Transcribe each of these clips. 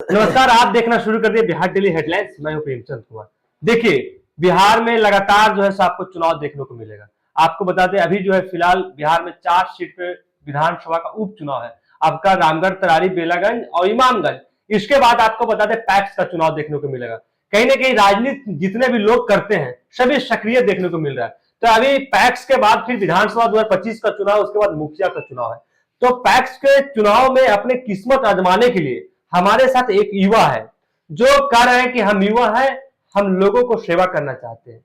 नमस्कार, आप देखना शुरू कर दिए बिहार डेली हेडलाइंस। मैं हूं प्रेमचंद कुमार। देखिए, बिहार में लगातार जो है सो आपको चुनाव देखने को मिलेगा। आपको बता दें, अभी जो है फिलहाल बिहार में 4 सीट पे विधानसभा का उपचुनाव है। आपका रामगढ़, तरारी, बेलागंज और इमामगंज। इसके बाद आपको बता दें पैक्स का चुनाव देखने को मिलेगा। कहीं ना कहीं राजनीति जितने भी लोग करते हैं सभी सक्रिय देखने को मिल रहा है। तो अभी पैक्स के बाद फिर विधानसभा 2025 का चुनाव, उसके बाद मुखिया का चुनाव है। तो पैक्स के चुनाव में अपने किस्मत आजमाने के लिए हमारे साथ एक युवा है जो कह रहे हैं कि हम युवा हैं, हम लोगों को सेवा करना चाहते हैं।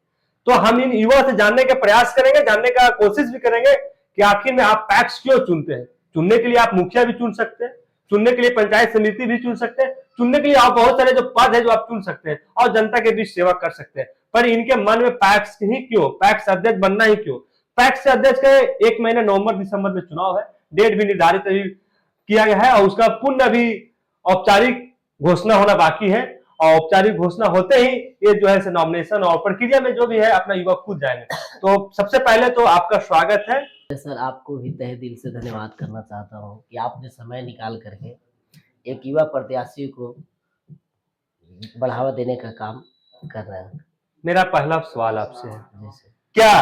तो हम इन युवा से जानने का प्रयास करेंगे, जानने का कोशिश भी करेंगे कि आखिर में आप पैक्स क्यों चुनते हैं। चुनने के लिए आप मुखिया भी चुन सकते हैं, चुनने के लिए पंचायत समिति भी चुन सकते हैं, चुनने के लिए आप बहुत सारे जो पद है जो आप चुन सकते हैं और जनता के बीच सेवा कर सकते हैं। पर इनके मन में पैक्स ही क्यों, पैक्स अध्यक्ष बनना ही क्यों। पैक्स अध्यक्ष का 1 महीने नवंबर दिसंबर में चुनाव है, डेट भी निर्धारित अभी किया गया है और उसका पुनः अभी औपचारिक घोषणा होना बाकी है। और औपचारिक घोषणा होते ही ये जो है नॉमिनेशन और प्रक्रिया में जो भी है अपना युवा खुद जाएंगे। तो सबसे पहले तो आपका स्वागत है सर। आपको भी तहे दिल से धन्यवाद करना चाहता हूँ कि आपने समय निकाल करके एक युवा प्रत्याशी को बढ़ावा देने का काम कर रहे हैं। मेरा पहला सवाल आपसे है, जैसे क्या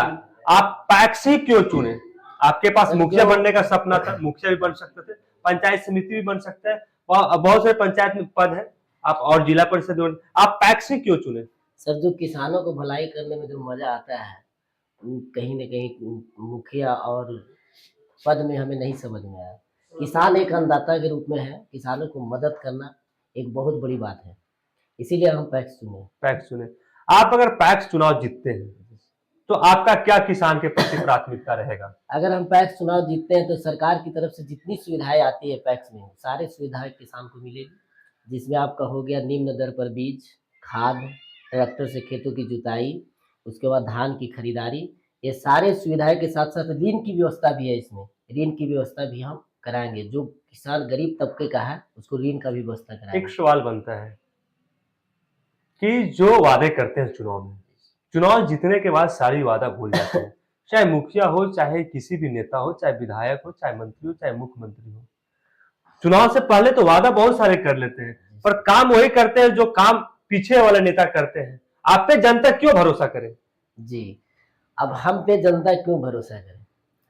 आप पैक्स ही क्यों चुने। आपके पास मुखिया बनने का सपना था, मुखिया भी बन सकते थे, पंचायत समिति भी बन सकते हैं, बहुत से पंचायत में पद है, आप और जिला परिषद, आप पैक्स ही क्यों चुने। सर, जो किसानों को भलाई करने में जो मजा आता है कहीं न कहीं मुखिया और पद में हमें नहीं समझ में आया। किसान एक अन्नदाता के रूप में है, किसानों को मदद करना एक बहुत बड़ी बात है, इसीलिए हम पैक्स चुने। पैक्स चुने। आप अगर पैक्स चुनाव जीतते हैं तो आपका क्या किसान के प्रति प्राथमिकता रहेगा। अगर हम पैक्स चुनाव जीतते हैं तो सरकार की तरफ से जितनी सुविधाएं आती है पैक्स में, सारी सुविधाएं किसान को मिलेगी। जिसमें आपका हो गया निम्न दर पर बीज, खाद, ट्रैक्टर से खेतों की जुताई, उसके बाद धान की खरीदारी, ये सारे सुविधाएं के साथ साथ ऋण की व्यवस्था भी है। इसमें ऋण की व्यवस्था भी हम कराएंगे। जो किसान गरीब तबके का है उसको ऋण का भी व्यवस्था कराएंगे। एक सवाल बनता है कि जो वादे करते हैं चुनाव में, चुनाव जीतने के बाद सारी वादा भूल जाते हैं। चाहे मुखिया हो, चाहे किसी भी नेता हो, चाहे विधायक हो, चाहे मंत्री हो, चाहे मुख्यमंत्री हो, चुनाव से पहले तो वादा बहुत सारे कर लेते हैं पर काम वही करते हैं जो काम पीछे वाले नेता करते हैं। आप पे जनता क्यों भरोसा करे। जी, अब हम पे जनता क्यों भरोसा करे,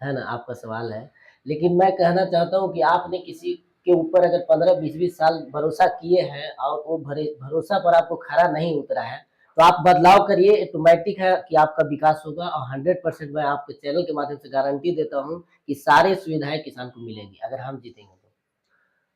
है ना, आपका सवाल है। लेकिन मैं कहना चाहता हूँ कि आपने किसी के ऊपर अगर 15-20 साल भरोसा किए हैं और वो भरोसा पर आपको खरा नहीं उतरा है, तो आप बदलाव करिए। ऑटोमेटिक है कि आपका विकास होगा और 100% मैं आपके चैनल के माध्यम से गारंटी देता हूँ कि सारी सुविधाएं किसान को मिलेगी अगर हम जीतेंगे तो।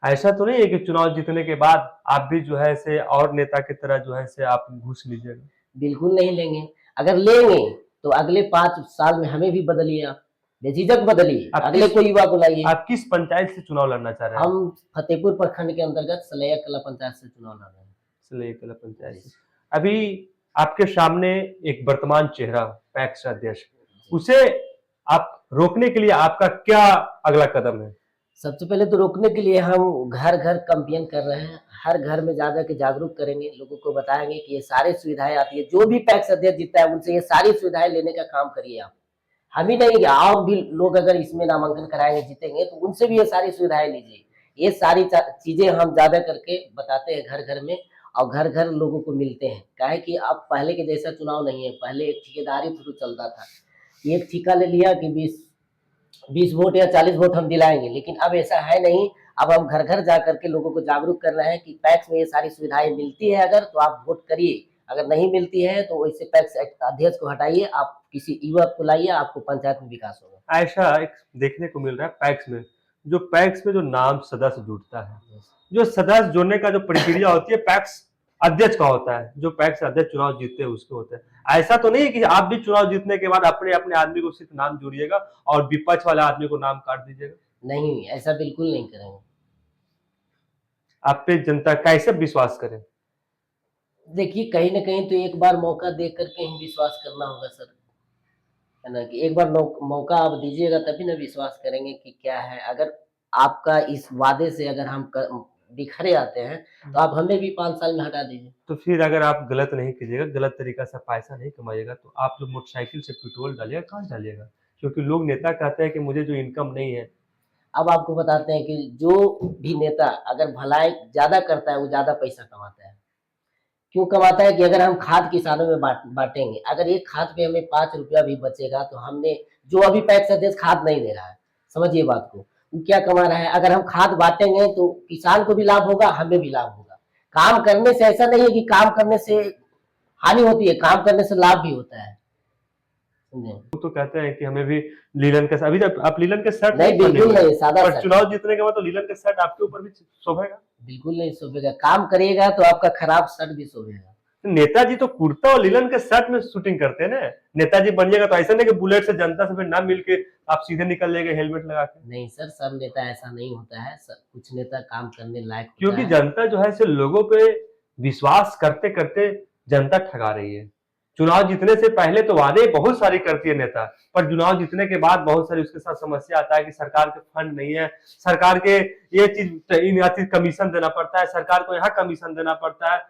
ऐसा तो नहीं है कि चुनाव जीतने के बाद आप भी जो है से और नेता की तरह जो है से आप घूस लीजिएगा। बिल्कुल नहीं लेंगे। अगर लेंगे तो अगले 5 साल में हमें भी बदलिए, आप बेझिझक बदलिए, अगले कोई युवा को लाइए। आप किस पंचायत से चुनाव लड़ना चाह रहे हैं। हम फतेहपुर प्रखंड के अंतर्गत सलैया कला पंचायत से चुनाव लड़ रहे हैं। सलैया कला पंचायत से। अभी आपके सामने एक वर्तमान चेहरा पैक्स अध्यक्ष, उसे आप रोकने के लिए आपका क्या अगला कदम है। सबसे पहले तो रोकने के लिए हम घर घर कैंपेन कर रहे हैं। हर घर में जा के जागरूक करेंगे, लोगों को बताएंगे कि ये सारी सुविधाएं आती है। जो भी पैक्स अध्यक्ष जीतता है उनसे ये सारी सुविधाएं लेने का काम करिए आप। हम ही नहीं, और भी लोग अगर इसमें नामांकन कराएंगे, जीतेंगे, तो उनसे भी ये सारी सुविधाएं लीजिए। ये सारी चीजें हम ज्यादा करके बताते हैं घर घर में, और घर घर लोगों को मिलते हैं। काहे कि अब पहले के जैसा चुनाव नहीं है। पहले एक ठेकेदारी थ्रू चलता था, एक ठेका ले लिया कि 20 वोट या 40 वोट हम दिलाएंगे, लेकिन अब ऐसा है नहीं। अब हम घर घर जा करके लोगों को जागरूक कर रहे हैं कि पैक्स में ये सारी सुविधाएं मिलती है अगर, तो आप वोट करिए। अगर नहीं मिलती है तो वैसे पैक्स अध्यक्ष को हटाइए, आप किसी युवक को लाइए, आपको पंचायत में विकास होगा। ऐसा एक देखने को मिल रहा है पैक्स में, जो पैक्स में जो नाम सदस्य जुड़ता है, जो सदस्य जोड़ने का जो प्रक्रिया होती है पैक्स अध्यक्ष का होता है, जो पैक्स अध्यक्ष चुनाव जीतते हैं उसके होते हैं। ऐसा तो नहीं है कि आप भी चुनाव जीतने के बाद अपने अपने आदमी को सिर्फ नाम जोड़िएगा और विपक्ष वाले आदमी को नाम काट दीजिएगा। नहीं, ऐसा बिल्कुल नहीं करेंगे। आप पे जनता कैसे विश्वास करे। देखिए, कहीं ना कहीं तो एक बार मौका दे करके ही विश्वास करना होगा सर, है ना। कि एक बार मौका आप दीजिएगा तभी ना विश्वास करेंगे कि क्या है। अगर आपका इस वादे से अगर हम बिखरे आते हैं तो आप हमें भी 5 साल में हटा दीजिए। तो फिर अगर आप गलत नहीं कीजिएगा, गलत तरीका से पैसा नहीं कमाइएगा, तो आप जो मोटरसाइकिल से पेट्रोल डालिएगा कहाँ डालिएगा, क्योंकि लोग नेता कहते हैं कि मुझे जो इनकम नहीं है। अब आपको बताते हैं कि जो भी नेता अगर भलाई ज्यादा करता है वो ज्यादा पैसा कमाता है। क्यों कमाता है कि अगर हम खाद किसानों में बांटेंगे, अगर एक खाद पे हमें 5 रुपया भी बचेगा तो हमने जो अभी पैक्स अध्यक्ष खाद नहीं दे रहा है, समझिए बात को, वो क्या कमा रहा है। अगर हम खाद बांटेंगे तो किसान को भी लाभ होगा, हमें भी लाभ होगा। काम करने से ऐसा नहीं है कि काम करने से हानि होती है, काम करने से लाभ भी होता है। वो तो कहते हैं कि हमें भी लीलन के अभी जब आप लीलन के शर्ट नहीं, बिल्कुल नहीं, सादा पर शर्ट। चुनाव जीतने के बाद तो लीलन के शर्ट आपके ऊपर भी शोभेगा। बिल्कुल नहीं शोभेगा, काम करिएगा तो आपका खराब शर्ट भी शोभेगा। नेताजी तो कुर्ता और लीलन के शर्ट में शूटिंग करते हैं ना। नेताजी बनिएगा तो ऐसा नहीं कि बुलेट से जनता से फिर ना मिलके आप सीधे निकल जाएंगे हेलमेट लगा के। नहीं सर, सब नेता ऐसा नहीं होता है, कुछ नेता काम करने लायक होता क्योंकि है। जनता जो है से लोगों पे विश्वास करते करते जनता ठगा रही है। चुनाव जीतने से पहले तो वादे बहुत सारी करती है नेता, पर चुनाव जीतने के बाद बहुत सारी उसके साथ समस्या आता है कि सरकार के फंड नहीं है, सरकार के ये चीज कमीशन देना पड़ता है, सरकार को यहाँ कमीशन देना पड़ता है।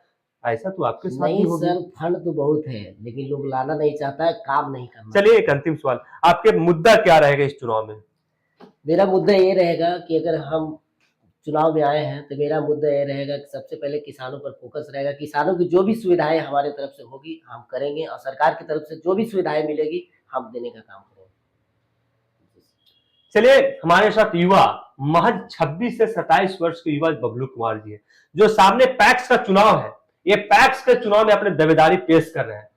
ऐसा तो आपके साथ नहीं भी होगी। सर, फंड तो बहुत है लेकिन लोग लाना नहीं चाहता है, काम नहीं करना। चलिए एक अंतिम सवाल, आपके मुद्दा क्या रहेगा इस चुनाव में? मेरा मुद्दा ये रहेगा कि अगर हम चुनाव में आए हैं तो मेरा मुद्दा ये रहेगा कि सबसे पहले किसानों पर फोकस रहेगा। किसानों की जो भी सुविधाएं हमारे तरफ से होगी हम करेंगे, और सरकार की तरफ से जो भी सुविधाएं मिलेगी हम देने का काम करेंगे। चलिए हमारे साथ युवा महज 26 से 27 वर्ष के युवा बबलू कुमार जी है, जो सामने पैक्स का चुनाव है। ये पैक्स के चुनाव में अपने दावेदारी पेश कर रहे हैं।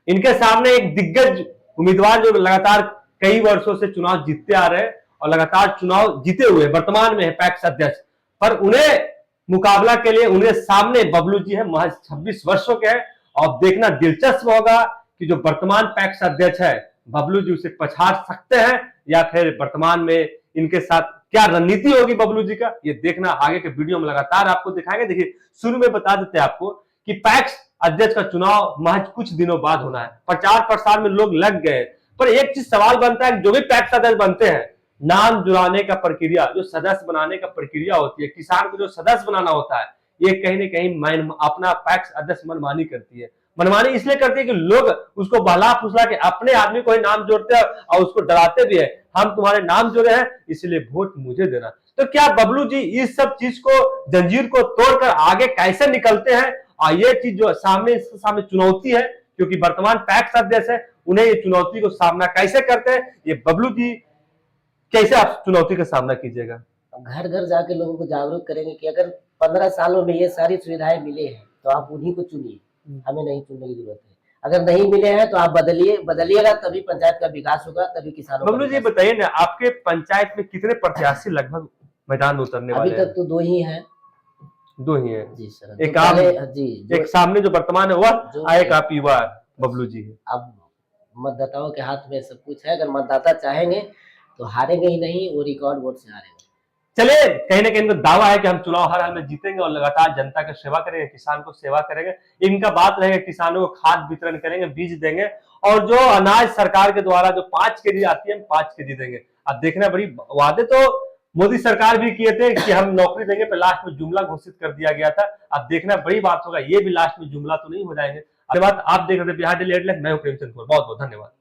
इनके सामने एक दिग्गज उम्मीदवार जो लगातार कई वर्षों से चुनाव जीतते आ रहे हैं और लगातार चुनाव जीते हुए वर्तमान में है पैक्स अध्यक्ष, पर उन्हें मुकाबला के लिए उन्हें सामने बबलू जी है, महज 26 वर्षों के हैं। और देखना दिलचस्प होगा कि जो वर्तमान पैक्स अध्यक्ष है बबलू जी उसे पछाड़ सकते हैं या फिर वर्तमान में इनके साथ क्या रणनीति होगी बबलू जी का, ये देखना आगे के वीडियो में लगातार आपको दिखाएंगे। देखिए शुरू में बता देते हैं आपको कि पैक्स अध्यक्ष का चुनाव महज कुछ दिनों बाद होना है। प्रचार प्रसार में लोग लग गए, पर एक चीज सवाल बनता है, जो भी पैक्स अध्यक्ष बनते हैं, नाम जुड़ाने का प्रक्रिया, जो सदस्य बनाने का प्रक्रिया होती है, किसान को जो सदस्य बनाना होता है, ये कहीं ना कहीं अपना पैक्स अध्यक्ष मनमानी करती है। मनमानी इसलिए करती है कि लोग उसको बहला फुसला के अपने आदमी को ही नाम जोड़ते हैं और उसको डराते भी है, हम तुम्हारे नाम जोड़े हैं इसलिए वोट मुझे देना। तो क्या बबलू जी इस सब चीज को, जंजीर को तोड़कर आगे कैसे निकलते हैं, और ये चीज जो सामने चुनौती है, क्योंकि वर्तमान पैक्स अध्यक्ष है, उन्हें ये चुनौती को सामना कैसे करते हैं, ये बबलू जी कैसे आप चुनौती का सामना कीजिएगा? घर घर जाके लोगों को जागरूक करेंगे कि अगर 15 सालों में ये सारी सुविधाएं मिले हैं तो आप उन्हीं को चुनिए, हमें नहीं चुनने की जरूरत है। अगर नहीं मिले हैं तो आप बदलिएगा, तभी पंचायत का विकास होगा, तभी किसानों बबलू जी बताइए ना, आपके पंचायत में कितने प्रत्याशी लगभग मैदान में उतरने वाले हैं? अभी तक तो 2 ही हैं। 2 ही है जी सर। एक आप जी, एक सामने जो वर्तमान है वह एक आप युवा बबलू जी है। अब मतदाताओं के हाथ में सब कुछ है, अगर मतदाता चाहेंगे तो हारेंगे ही नहीं, वो रिकॉर्ड वोट से हारेंगे। चलिए कहीं ना कहीं इनको दावा है कि हम चुनाव हर हाल में जीतेंगे और लगातार जनता की सेवा करेंगे, किसान को सेवा करेंगे। इनका बात रहेगा किसानों को खाद वितरण करेंगे, बीज देंगे, और जो अनाज सरकार के द्वारा जो 5 केजी आती है, हम 5 केजी देंगे। अब देखना, बड़ी वादे तो मोदी सरकार भी किए थे कि हम नौकरी देंगे, पर लास्ट में जुमला घोषित कर दिया गया था। अब देखना बड़ी बात होगा, ये भी लास्ट में जुमला तो नहीं हो जाएंगे। धन्यवाद, आप देख रहे थे बिहार डेली हेडलाइन, मैं हूं प्रेमचंद कौर, बहुत बहुत धन्यवाद।